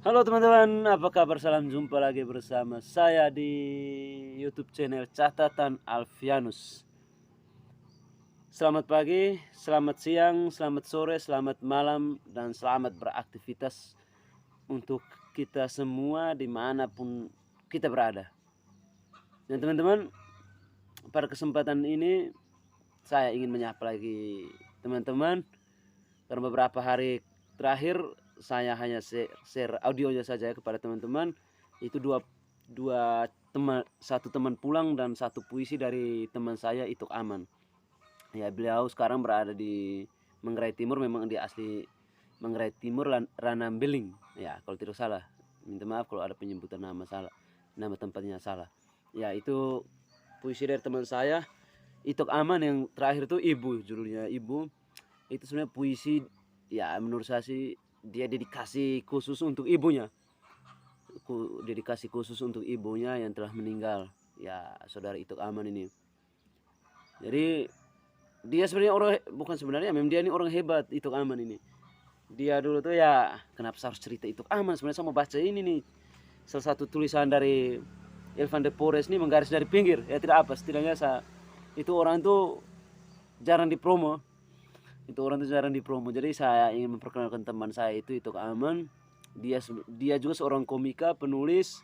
Halo teman-teman, apa kabar? Salam jumpa lagi bersama saya di YouTube channel Catatan Alfianus. Selamat pagi, selamat siang, selamat sore, selamat malam, dan selamat beraktivitas untuk kita semua dimanapun kita berada. Dan teman-teman, pada kesempatan ini saya ingin menyapa lagi teman-teman. Karena beberapa hari terakhir saya hanya share audionya saja kepada teman-teman. Itu dua teman, satu teman pulang dan satu puisi dari teman saya itu aman. Ya, beliau sekarang berada di Manggarai Timur, memang dia asli Manggarai Timur, Ranambeling. Ya, kalau tidak salah. Minta maaf kalau ada penyebutan nama salah, nama tempatnya salah. Ya, itu puisi dari teman saya Itok Aman yang terakhir tuh Ibu, judulnya Ibu. Itu sebenarnya puisi, ya menurut saya sih dia dedikasi khusus untuk ibunya. Dedikasi khusus untuk ibunya yang telah meninggal, ya saudara Itok Aman ini. Jadi dia sebenarnya orang, bukan sebenarnya, memang dia ini orang hebat, Itok Aman ini. Dia dulu tuh, ya kenapa saya harus cerita Itok Aman, sebenarnya saya mau baca ini nih, salah satu tulisan dari Irfan de Porres ini, menggaris dari pinggir. Ya tidak apa, setidaknya saya, itu orang tuh jarang dipromo. Itu orang tuh jarang dipromo. Jadi saya ingin memperkenalkan teman saya itu Aman. Dia juga seorang komika, penulis.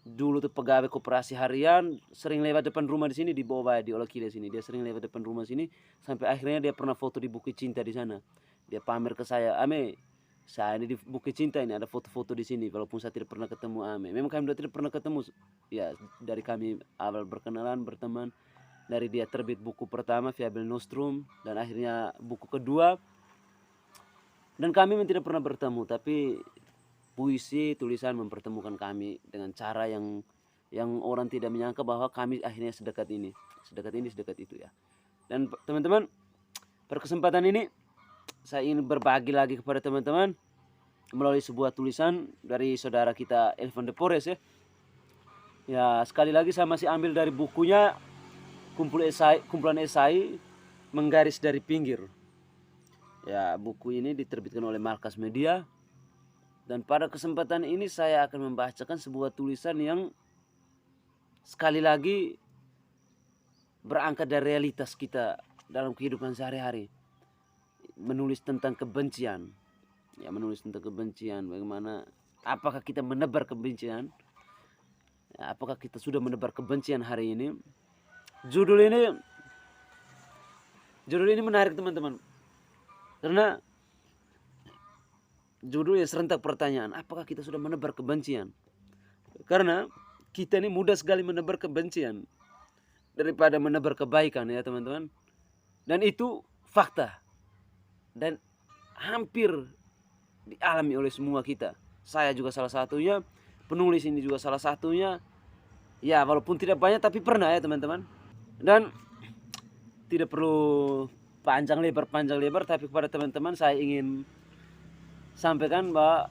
Dulu tuh pegawai koperasi harian, sering lewat depan rumah di sini di bawah di Olokide sini. Dia sering lewat depan rumah sini sampai akhirnya dia pernah foto di Bukit Cinta di sana. Dia pamer ke saya, "Ame, saya ini di Bukit Cinta ini ada foto-foto di sini walaupun saya tidak pernah ketemu Ame." Memang kami sudah tidak pernah ketemu. Ya, dari kami awal berkenalan, berteman, dari dia terbit buku pertama Viabel Nostrum dan akhirnya buku kedua, dan kami memang tidak pernah bertemu, tapi puisi tulisan mempertemukan kami dengan cara yang orang tidak menyangka bahwa kami akhirnya sedekat ini, sedekat itu ya. Dan teman-teman, pada kesempatan ini saya ingin berbagi lagi kepada teman-teman melalui sebuah tulisan dari saudara kita Elvan de Porres ya. Ya, sekali lagi saya masih ambil dari bukunya kumpulan esai Menggaris dari Pinggir. Ya, buku ini diterbitkan oleh Markas Media. Dan pada kesempatan ini saya akan membacakan sebuah tulisan yang sekali lagi berangkat dari realitas kita dalam kehidupan sehari-hari. Menulis tentang kebencian. Ya, menulis tentang kebencian. Bagaimana, apakah kita menebar kebencian? Ya, apakah kita sudah menebar kebencian hari ini? Judul ini menarik teman-teman. Karena judulnya serentak pertanyaan, apakah kita sudah menebar kebencian? Karena kita ini mudah sekali menebar kebencian daripada menebar kebaikan ya teman-teman. Dan itu fakta. Dan hampir dialami oleh semua kita. Saya juga salah satunya, penulis ini juga salah satunya. Ya, walaupun tidak banyak tapi pernah ya teman-teman. Dan tidak perlu panjang lebar, tapi kepada teman-teman saya ingin sampaikan bahwa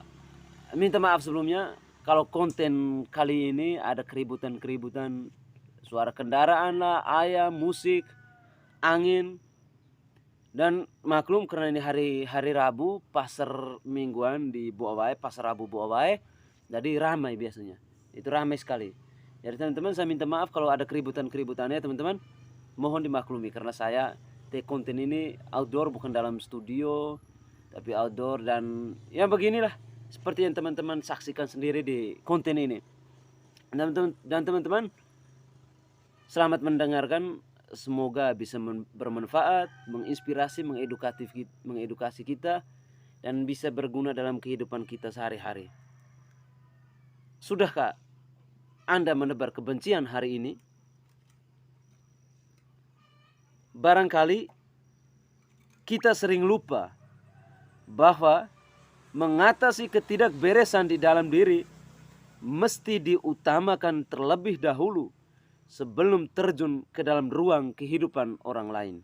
minta maaf sebelumnya kalau konten kali ini ada keributan, suara kendaraan lah, ayam, musik, angin. Dan maklum karena ini hari Rabu, pasar mingguan di Buawae, pasar Rabu Buawae, jadi ramai biasanya. Itu ramai sekali. Jadi teman-teman, saya minta maaf kalau ada keributannya teman-teman. Mohon dimaklumi karena saya take konten ini outdoor, bukan dalam studio, tapi outdoor. Dan ya beginilah, seperti yang teman-teman saksikan sendiri di konten ini. Dan teman-teman, selamat mendengarkan. Semoga bisa bermanfaat, menginspirasi, mengedukasi kita, dan bisa berguna dalam kehidupan kita sehari-hari. Sudahkah Anda menebar kebencian hari ini? Barangkali kita sering lupa bahwa mengatasi ketidakberesan di dalam diri mesti diutamakan terlebih dahulu sebelum terjun ke dalam ruang kehidupan orang lain.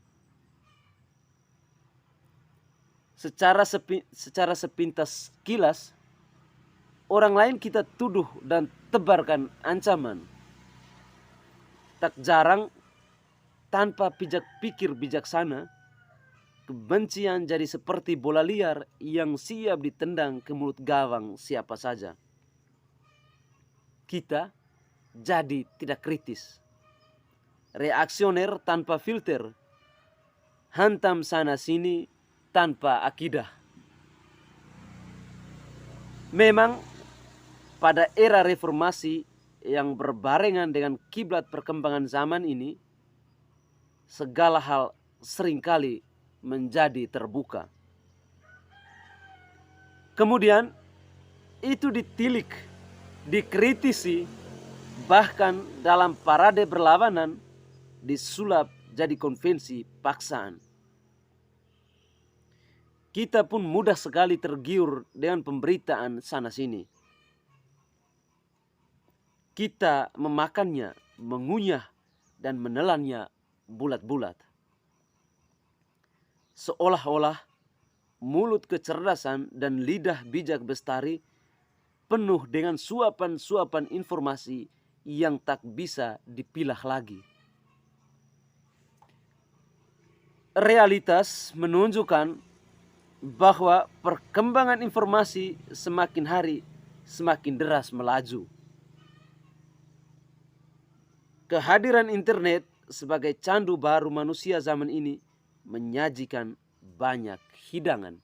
Secara sepintas kilas, orang lain kita tuduh dan tebarkan ancaman. Tak jarang tanpa pikir bijaksana, kebencian jadi seperti bola liar yang siap ditendang ke mulut gawang siapa saja. Kita jadi tidak kritis, reaksioner tanpa filter, hantam sana sini tanpa akidah. Memang pada era reformasi yang berbarengan dengan kiblat perkembangan zaman ini, segala hal seringkali menjadi terbuka. Kemudian itu ditilik, dikritisi, bahkan dalam parade berlawanan disulap jadi konvensi paksaan. Kita pun mudah sekali tergiur dengan pemberitaan sana sini. Kita memakannya, mengunyah, dan menelannya bulat-bulat. Seolah-olah mulut kecerdasan dan lidah bijak bestari penuh dengan suapan-suapan informasi yang tak bisa dipilah lagi. Realitas menunjukkan bahwa perkembangan informasi semakin hari semakin deras melaju. Kehadiran internet sebagai candu baru manusia zaman ini menyajikan banyak hidangan.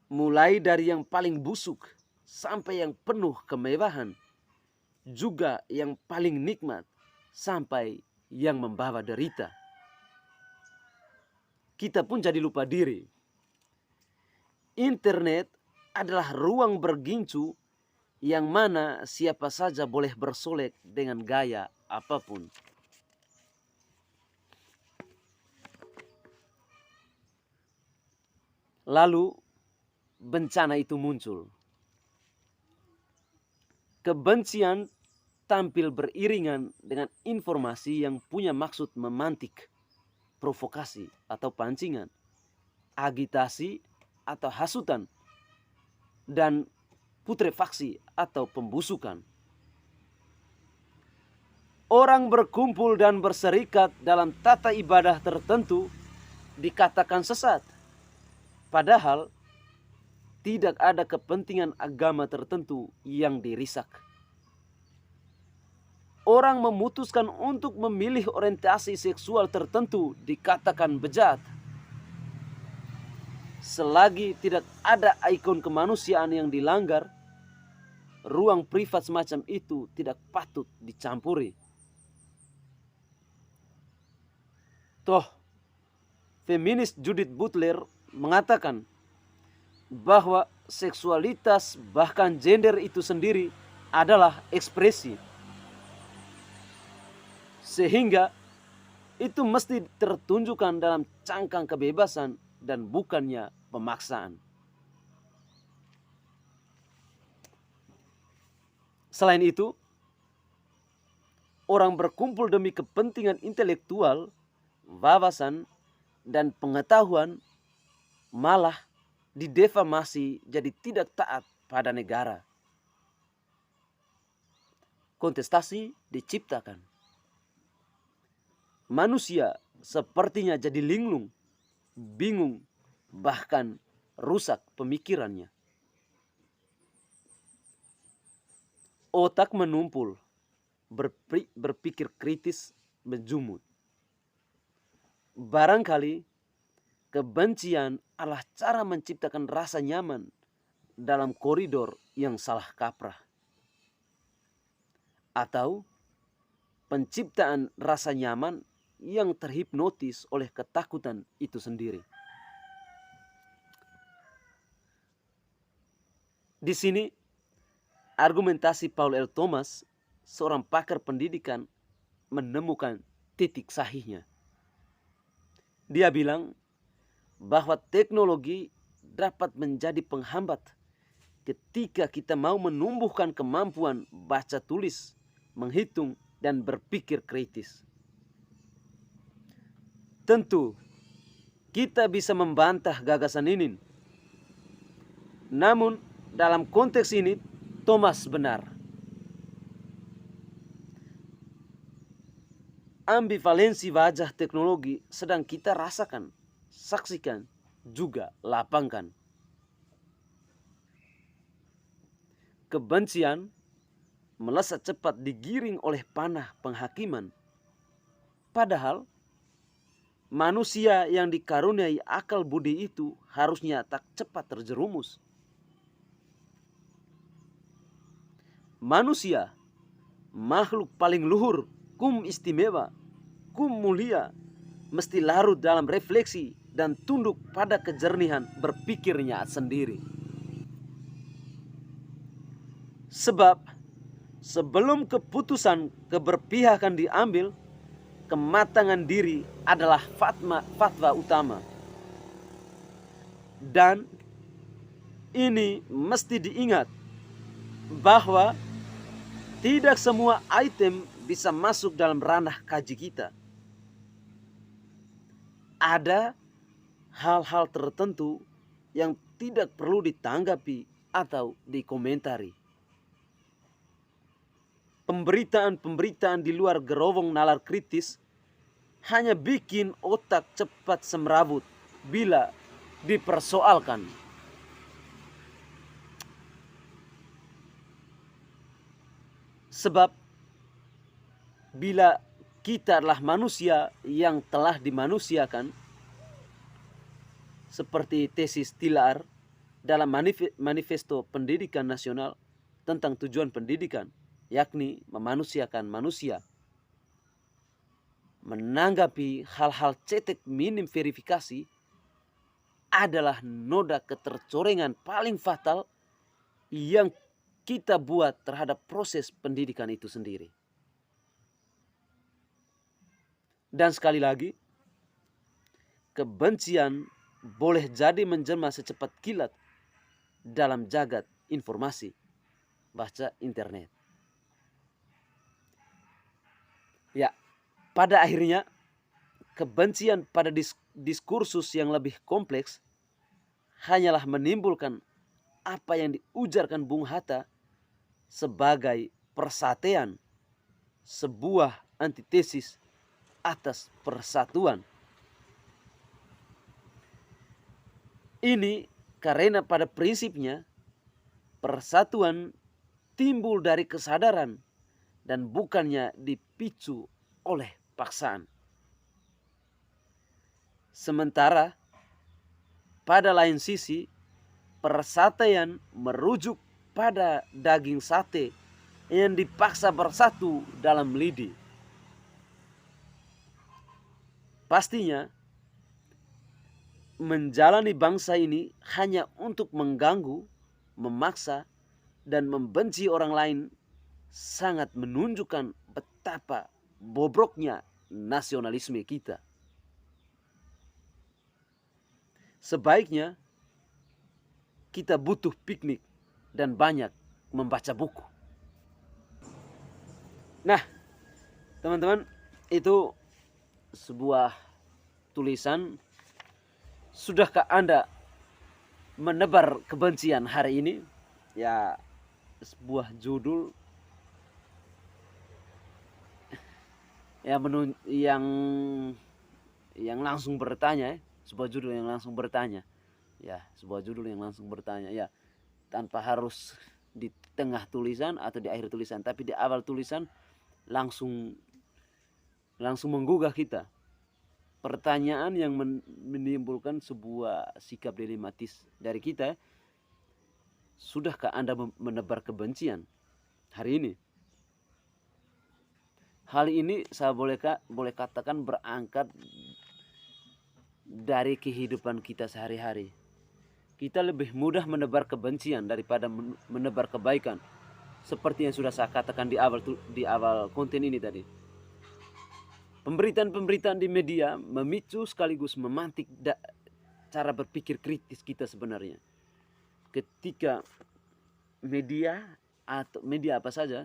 Mulai dari yang paling busuk sampai yang penuh kemewahan, juga yang paling nikmat sampai yang membawa derita. Kita pun jadi lupa diri. Internet adalah ruang bergincu yang mana siapa saja boleh bersolek dengan gaya apapun. Lalu bencana itu muncul. Kebencian tampil beriringan dengan informasi yang punya maksud memantik, provokasi atau pancingan, agitasi atau hasutan, dan putrefaksi atau pembusukan. Orang berkumpul dan berserikat dalam tata ibadah tertentu dikatakan sesat. Padahal tidak ada kepentingan agama tertentu yang dirisak. Orang memutuskan untuk memilih orientasi seksual tertentu dikatakan bejat. Selagi tidak ada ikon kemanusiaan yang dilanggar, ruang privat semacam itu tidak patut dicampuri. Toh, feminis Judith Butler mengatakan bahwa seksualitas bahkan gender itu sendiri adalah ekspresi. Sehingga itu mesti tertunjukkan dalam cangkang kebebasan dan bukannya pemaksaan. Selain itu, orang berkumpul demi kepentingan intelektual, wawasan, dan pengetahuan malah didefamasi jadi tidak taat pada negara. Kontestasi diciptakan. Manusia sepertinya jadi linglung, bingung, bahkan rusak pemikirannya. Otak menumpul, berpikir kritis menjumut. Barangkali kebencian adalah cara menciptakan rasa nyaman dalam koridor yang salah kaprah. Atau penciptaan rasa nyaman yang terhipnotis oleh ketakutan itu sendiri. Di sini argumentasi Paul L. Thomas, seorang pakar pendidikan, menemukan titik sahihnya. Dia bilang bahwa teknologi dapat menjadi penghambat ketika kita mau menumbuhkan kemampuan baca tulis, menghitung, dan berpikir kritis. Tentu, kita bisa membantah gagasan ini. Namun, dalam konteks ini, Thomas benar. ambivalensi wajah teknologi sedang kita rasakan, saksikan, juga lapangkan. Kebencian melesat cepat digiring oleh panah penghakiman. Padahal manusia yang dikaruniai akal budi itu harusnya tak cepat terjerumus. Manusia, makhluk paling luhur, kum istimewa, kum mulia, mesti larut dalam refleksi dan tunduk pada kejernihan berpikirnya sendiri. Sebab sebelum keputusan keberpihakan diambil, kematangan diri adalah fatwa utama. Dan ini mesti diingat bahwa tidak semua item bisa masuk dalam ranah kaji kita. Ada hal-hal tertentu yang tidak perlu ditanggapi atau dikomentari. Pemberitaan-pemberitaan di luar gerowong nalar kritis hanya bikin otak cepat semrawut bila dipersoalkan. Sebab bila kita adalah manusia yang telah dimanusiakan, seperti tesis Tilar dalam manifesto pendidikan nasional tentang tujuan pendidikan, yakni memanusiakan manusia. Menanggapi hal-hal cetek minim verifikasi adalah noda ketercorengan paling fatal yang kita buat terhadap proses pendidikan itu sendiri. Dan sekali lagi, kebencian boleh jadi menjelma secepat kilat dalam jagat informasi, baca internet. Ya, pada akhirnya kebencian pada diskursus yang lebih kompleks hanyalah menimbulkan apa yang diujarkan Bung Hatta sebagai persatean, sebuah antitesis atas persatuan. Ini karena pada prinsipnya persatuan timbul dari kesadaran dan bukannya dipicu oleh paksaan. Sementara pada lain sisi persatuan merujuk pada daging sate yang dipaksa bersatu dalam lidi. Pastinya menjalani bangsa ini hanya untuk mengganggu, memaksa, dan membenci orang lain sangat menunjukkan betapa bobroknya nasionalisme kita. Sebaiknya kita butuh piknik dan banyak membaca buku. Nah, teman-teman, itu sebuah tulisan. Sudahkah Anda menebar kebencian hari ini? Ya, sebuah judul yang langsung bertanya, sebuah judul yang langsung bertanya. Ya, sebuah judul yang langsung bertanya, ya, tanpa harus di tengah tulisan atau di akhir tulisan, tapi di awal tulisan langsung menggugah kita. Pertanyaan yang menimbulkan sebuah sikap dilematis dari kita. Sudahkah Anda menebar kebencian hari ini? Hal ini saya boleh katakan berangkat dari kehidupan kita sehari-hari. Kita lebih mudah menebar kebencian daripada menebar kebaikan. Seperti yang sudah saya katakan di awal konten ini tadi. Pemberitaan-pemberitaan di media memicu sekaligus memantik cara berpikir kritis kita sebenarnya. Ketika media atau media apa saja,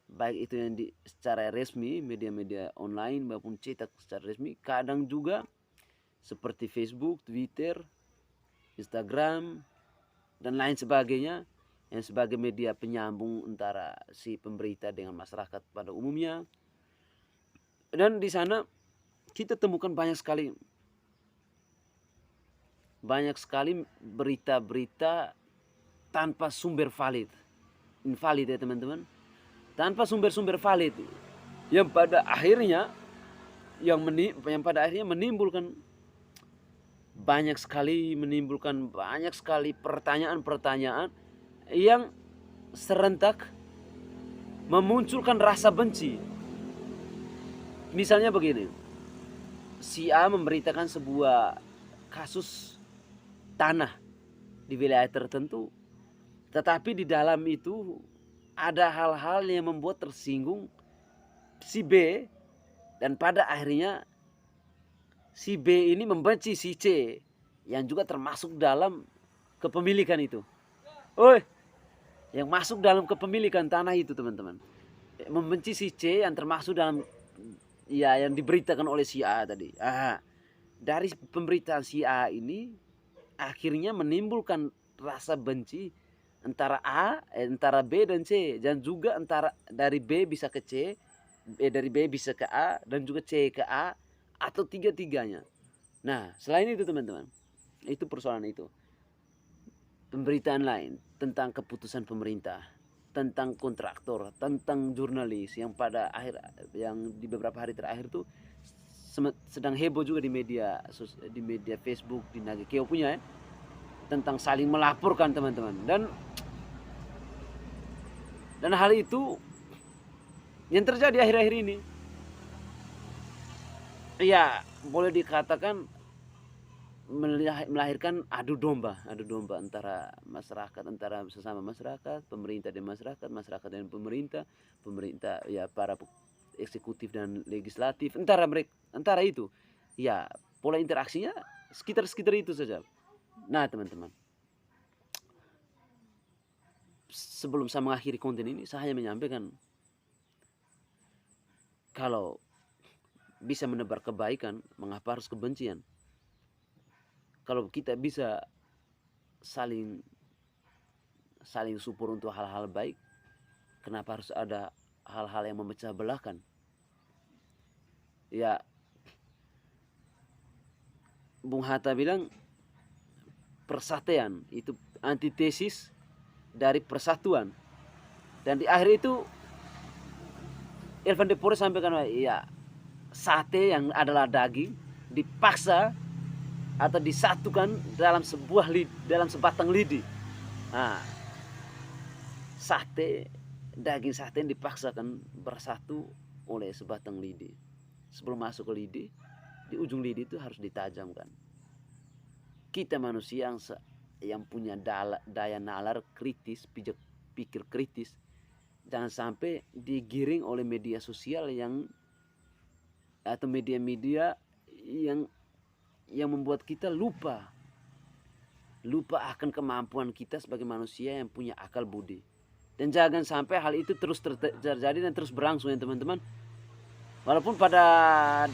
baik itu yang secara resmi, media-media online maupun cetak secara resmi, kadang juga seperti Facebook, Twitter, Instagram, dan lain sebagainya, yang sebagai media penyambung antara si pemberita dengan masyarakat pada umumnya, Dan di sana kita temukan banyak sekali berita-berita tanpa sumber valid, invalid ya teman-teman, tanpa sumber-sumber valid, yang pada akhirnya menimbulkan banyak sekali pertanyaan-pertanyaan yang serentak memunculkan rasa benci. Misalnya begini, si A memberitakan sebuah kasus tanah di wilayah tertentu, tetapi di dalam itu ada hal-hal yang membuat tersinggung si B, dan pada akhirnya si B ini membenci si C yang juga termasuk dalam kepemilikan itu. Yang masuk dalam kepemilikan tanah itu teman-teman. Membenci si C yang termasuk dalam yang diberitakan oleh si A tadi. Dari pemberitaan si A ini akhirnya menimbulkan rasa benci antara antara B dan C, dan juga dari B bisa ke C, dari B bisa ke A, dan juga C ke A, atau tiga-tiganya. Nah, selain itu teman-teman, itu persoalan itu. Pemberitaan lain tentang keputusan pemerintah, tentang kontraktor, tentang jurnalis yang di beberapa hari terakhir tuh sedang heboh juga di media Facebook, di Nagekeo punya tentang saling melaporkan teman-teman. Dan hal itu yang terjadi akhir-akhir ini, ya boleh dikatakan melahirkan adu domba antara masyarakat, antara sesama masyarakat, pemerintah dan masyarakat dan pemerintah ya para eksekutif dan legislatif, antara itu ya pola interaksinya sekitar itu saja. Nah teman-teman, sebelum saya mengakhiri konten ini, saya hanya menyampaikan kalau bisa menebar kebaikan, mengapa harus kebencian? Kalau kita bisa saling support untuk hal-hal baik, kenapa harus ada hal-hal yang memecah belahkan? Ya, Bung Hatta bilang persatuan itu antitesis dari persatuan. Dan di akhir itu Irfan Depore sampaikan, ya sate yang adalah daging dipaksa atau disatukan dalam sebatang lidi. Nah, daging sate yang dipaksakan bersatu oleh sebatang lidi. Sebelum masuk ke lidi, di ujung lidi itu harus ditajamkan. Kita manusia yang punya daya nalar kritis, pikir kritis, jangan sampai digiring oleh media sosial atau media-media yang membuat kita lupa akan kemampuan kita sebagai manusia yang punya akal budi. Dan jangan sampai hal itu terus terjadi dan terus berlangsung ya teman-teman. Walaupun pada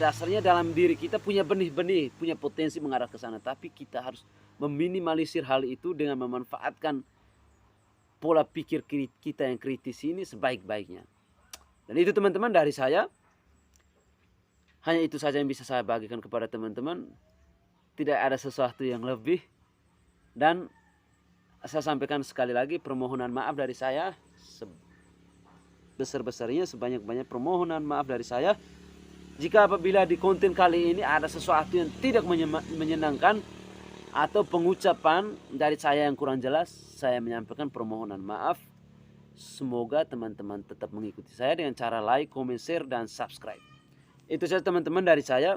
dasarnya dalam diri kita punya benih-benih, punya potensi mengarah ke sana, tapi kita harus meminimalisir hal itu dengan memanfaatkan pola pikir kita yang kritis ini sebaik-baiknya. Dan itu teman-teman dari saya. Hanya itu saja yang bisa saya bagikan kepada teman-teman. Tidak ada sesuatu yang lebih. Dan saya sampaikan sekali lagi permohonan maaf dari saya. Sebesar-besarnya, sebanyak-banyak permohonan maaf dari saya. Jika apabila di konten kali ini ada sesuatu yang tidak menyenangkan, atau pengucapan dari saya yang kurang jelas, saya menyampaikan permohonan maaf. Semoga teman-teman tetap mengikuti saya dengan cara like, comment, share, dan subscribe. Itu saja teman-teman dari saya.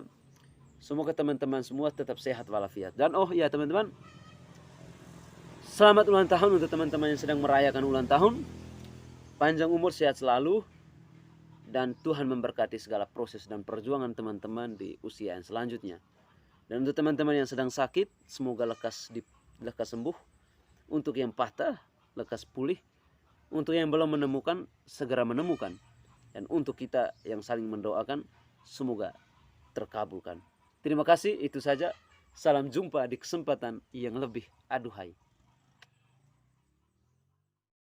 Semoga teman-teman semua tetap sehat walafiat. Dan ya teman-teman, selamat ulang tahun untuk teman-teman yang sedang merayakan ulang tahun. Panjang umur, sehat selalu, dan Tuhan memberkati segala proses dan perjuangan teman-teman di usia yang selanjutnya. Dan untuk teman-teman yang sedang sakit, semoga lekas sembuh. Untuk yang patah, lekas pulih. Untuk yang belum menemukan, segera menemukan. Dan untuk kita yang saling mendoakan, semoga terkabulkan. Terima kasih, itu saja. Salam jumpa di kesempatan yang lebih. Aduhai.